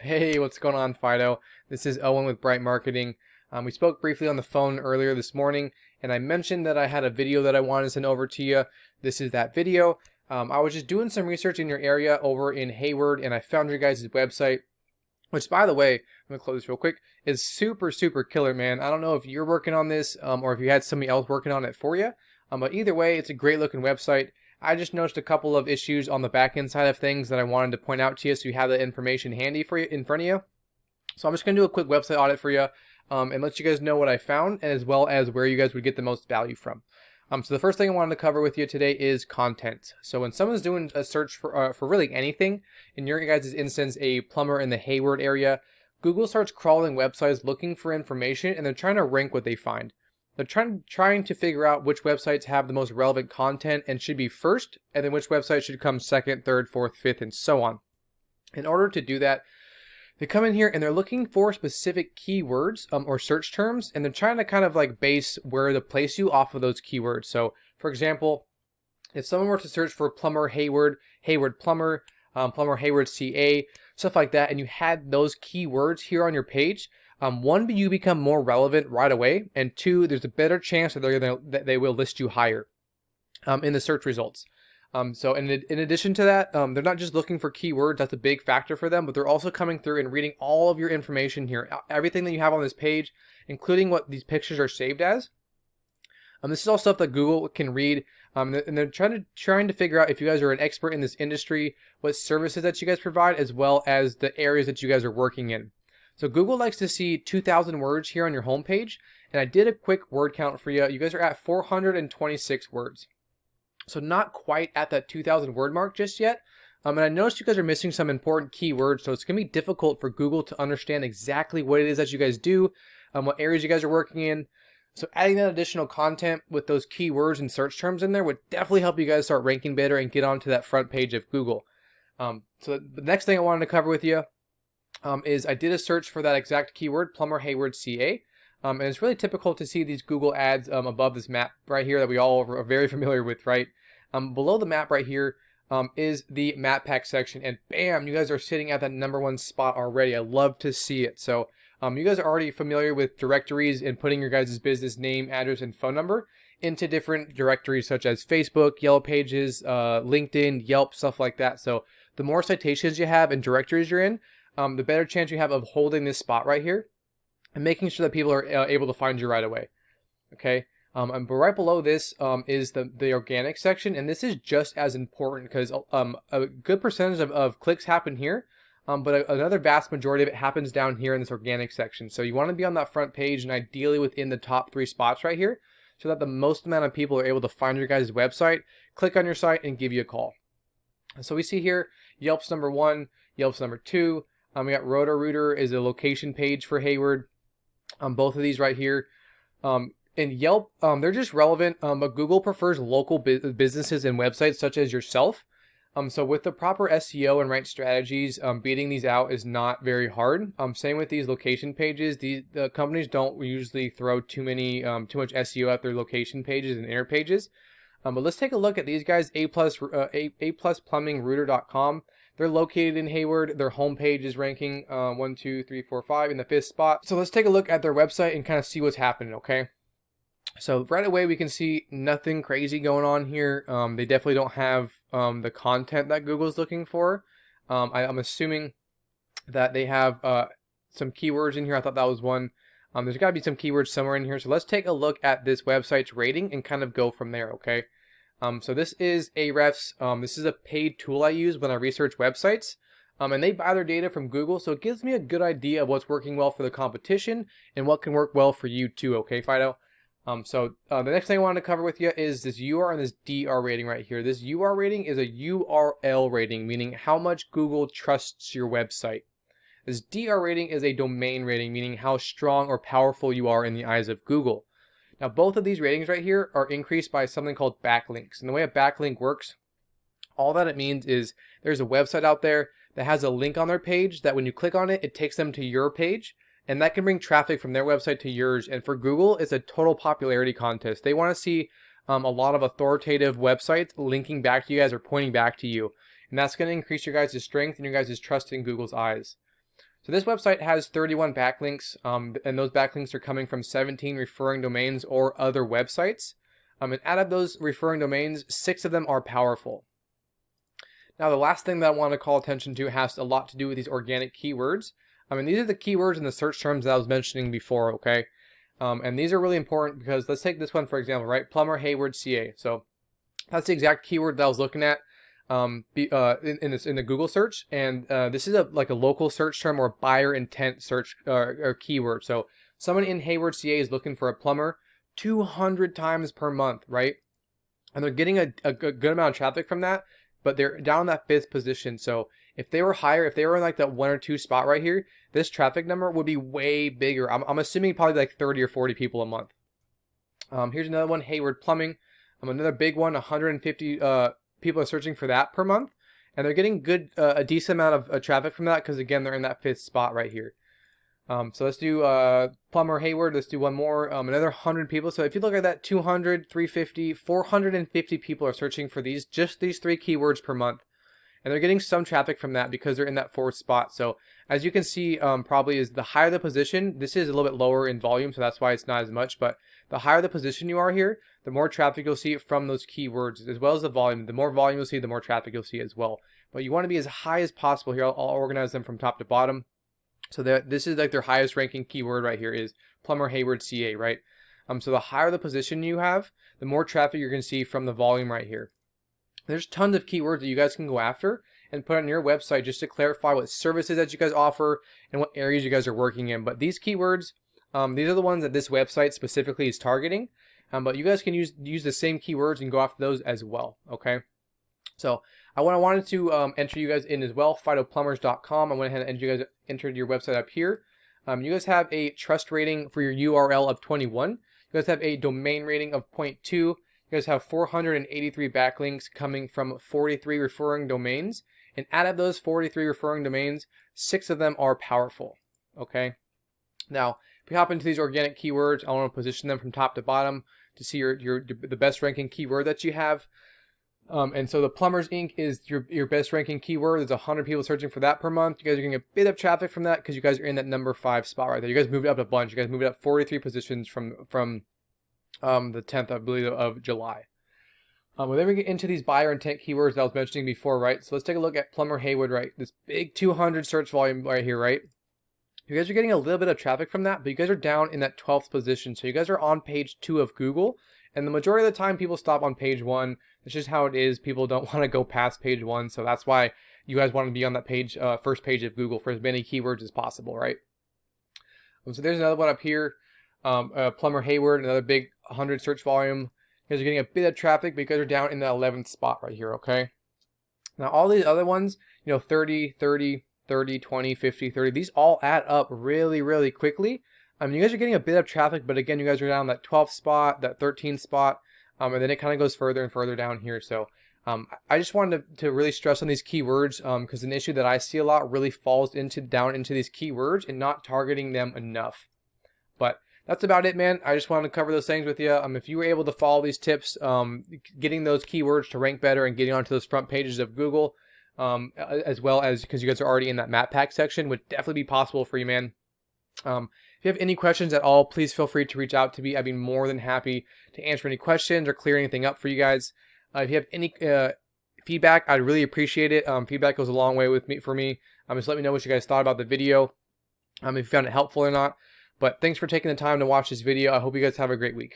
Hey, what's going on, Fido? This is Owen with Bright Marketing. We spoke briefly on the phone earlier this morning, and I mentioned that I had a video that I wanted to send over to you. This is that video. I was just doing some research in your area over in Hayward, and I found your guys' website, which, by the way, I'm going to close this real quick, is super, super killer, man. I don't know if you're working on this or if you had somebody else working on it for you, but either way, it's a great looking website. I just noticed a couple of issues on the back end side of things that I wanted to point out to you so you have the information handy for you in front of you. So I'm just going to do a quick website audit for you and let you guys know what I found, as well as where you guys would get the most value from. So the first thing I wanted to cover with you today is content. So when someone's doing a search for really anything, in your guys' instance, a plumber in the Hayward area, Google starts crawling websites looking for information, and they're trying to rank what they find. They're trying to figure out which websites have the most relevant content and should be first, and then which website should come second, third, fourth, fifth, and so on. In order to do that, they come in here and they're looking for specific keywords or search terms, and they're trying to kind of like base where to place you off of those keywords. So, for example, if someone were to search for plumber Hayward, Hayward plumber, plumber Hayward CA, stuff like that, and you had those keywords here on your page, one, you become more relevant right away, and two, there's a better chance that they will list you higher in the search results. So in addition to that, they're not just looking for keywords, that's a big factor for them, but they're also coming through and reading all of your information here, everything that you have on this page, including what these pictures are saved as. This is all stuff that Google can read, and they're trying to figure out if you guys are an expert in this industry, what services that you guys provide, as well as the areas that you guys are working in. So Google likes to see 2,000 words here on your homepage, and I did a quick word count for you. You guys are at 426 words. So not quite at that 2,000 word mark just yet. And I noticed you guys are missing some important keywords, so it's going to be difficult for Google to understand exactly what it is that you guys do, what areas you guys are working in. So adding that additional content with those keywords and search terms in there would definitely help you guys start ranking better and get onto that front page of Google. So the next thing I wanted to cover with you is I did a search for that exact keyword, plumber Hayward CA. And it's really typical to see these Google ads above this map right here that we all are very familiar with, right? Below the map right here is the map pack section, and bam, you guys are sitting at that #1 spot already. I love to see it. So you guys are already familiar with directories and putting your guys' business name, address, and phone number into different directories such as Facebook, Yellow Pages, LinkedIn, Yelp, stuff like that. So the more citations you have and directories you're in, the better chance you have of holding this spot right here and making sure that people are able to find you right away. Okay, but right below this is the organic section, and this is just as important because a good percentage of clicks happen here, but another vast majority of it happens down here in this organic section. So you want to be on that front page and ideally within the top 3 spots right here, so that the most amount of people are able to find your guys' website, click on your site, and give you a call. So we see here Yelp's #1, Yelp's #2. We got Roto-Rooter is a location page for Hayward. Both of these right here. And Yelp, they're just relevant, but Google prefers local businesses and websites such as yourself. So with the proper SEO and right strategies, beating these out is not very hard. Same with these location pages. The companies don't usually throw too much SEO at their location pages and inner pages. But let's take a look at these guys. A plus plumbing router.com. They're located in Hayward. Their homepage is ranking 1, 2, 3, 4, 5 in the 5th spot. So let's take a look at their website and kind of see what's happening, okay? So right away we can see nothing crazy going on here. They definitely don't have the content that Google's looking for. I'm assuming that they have some keywords in here. I thought that was one. There's got to be some keywords somewhere in here. So let's take a look at this website's rating and kind of go from there, okay? So this is Ahrefs. This is a paid tool I use when I research websites. And they buy their data from Google, so it gives me a good idea of what's working well for the competition and what can work well for you too, okay, Fido? So the next thing I wanted to cover with you is this UR and this DR rating right here. This UR rating is a URL rating, meaning how much Google trusts your website. This DR rating is a domain rating, meaning how strong or powerful you are in the eyes of Google. Now, both of these ratings right here are increased by something called backlinks. And the way a backlink works, all that it means is there's a website out there that has a link on their page that when you click on it, it takes them to your page. And that can bring traffic from their website to yours. And for Google, it's a total popularity contest. They want to see a lot of authoritative websites linking back to you guys or pointing back to you. And that's going to increase your guys' strength and your guys' trust in Google's eyes. So this website has 31 backlinks, and those backlinks are coming from 17 referring domains or other websites. And out of those referring domains, 6 of them are powerful. Now, the last thing that I want to call attention to has a lot to do with these organic keywords. These are the keywords and the search terms that I was mentioning before, okay? And these are really important because let's take this one for example, right? Plumber, Hayward, CA. So that's the exact keyword that I was looking at in the Google search. And this is like a local search term or buyer intent search or keyword. So someone in Hayward, CA is looking for a plumber 200 times per month, right? And they're getting a good amount of traffic from that, but they're down in that 5th position. So if they were higher, if they were in like that 1 or 2 spot right here, this traffic number would be way bigger. I'm assuming probably like 30 or 40 people a month. Here's another one, Hayward Plumbing. Another big one, 150 people are searching for that per month. And they're getting a decent amount of traffic from that because, again, they're in that 5th spot right here. So let's do Plumber, Hayward. Let's do one more, another 100 people. So if you look at that, 200, 350, 450 people are searching for just these 3 keywords per month. And they're getting some traffic from that because they're in that 4th spot. So as you can see, probably is the higher the position, this is a little bit lower in volume, so that's why it's not as much. But the higher the position you are here, the more traffic you'll see from those keywords, as well as the volume. The more volume you'll see, the more traffic you'll see as well. But you want to be as high as possible here. I'll organize them from top to bottom. So this is like their highest ranking keyword right here is Plumber, Hayward, CA, right? So the higher the position you have, the more traffic you're going to see from the volume right here. There's tons of keywords that you guys can go after and put on your website just to clarify what services that you guys offer and what areas you guys are working in. But these keywords, these are the ones that this website specifically is targeting. But you guys can use the same keywords and go after those as well, okay? So I wanted to enter you guys in as well, FitoPlumbers.com. I went ahead and entered your website up here. You guys have a trust rating for your URL of 21. You guys have a domain rating of 0.2. You guys have 483 backlinks coming from 43 referring domains. And out of those 43 referring domains, 6 of them are powerful, okay? Now, if we hop into these organic keywords, I want to position them from top to bottom to see the best ranking keyword that you have. And so the Plumbers Inc. is your best ranking keyword. There's 100 people searching for that per month. You guys are getting a bit of traffic from that because you guys are in that number 5 spot right there. You guys moved up a bunch. You guys moved up 43 positions from the 10th, I believe, of July. Well, then we get into these buyer intent keywords that I was mentioning before, right? So let's take a look at Plumber Hayward, right? This big 200 search volume right here, right? You guys are getting a little bit of traffic from that, but you guys are down in that 12th position. So you guys are on page 2 of Google. And the majority of the time, people stop on page 1. It's just how it is. People don't want to go past page 1. So that's why you guys want to be on that page, first page of Google for as many keywords as possible, right? So there's another one up here. Plumber Hayward, another big 100 search volume. You guys are getting a bit of traffic, but you guys are down in the 11th spot right here, okay? Now, all these other ones, 30, 30, 30, 20, 50, 30, these all add up really, really quickly. You guys are getting a bit of traffic, but again, you guys are down that 12th spot, that 13th spot, and then it kind of goes further and further down here. So I just wanted to really stress on these keywords because an issue that I see a lot really falls down into these keywords and not targeting them enough. But that's about it, man. I just wanted to cover those things with you. If you were able to follow these tips, getting those keywords to rank better and getting onto those front pages of Google, as well as because you guys are already in that map pack section, would definitely be possible for you, man. If you have any questions at all, please feel free to reach out to me. I'd be more than happy to answer any questions or clear anything up for you guys. If you have any feedback, I'd really appreciate it. Feedback goes a long way for me. Just let me know what you guys thought about the video, if you found it helpful or not. But thanks for taking the time to watch this video. I hope you guys have a great week.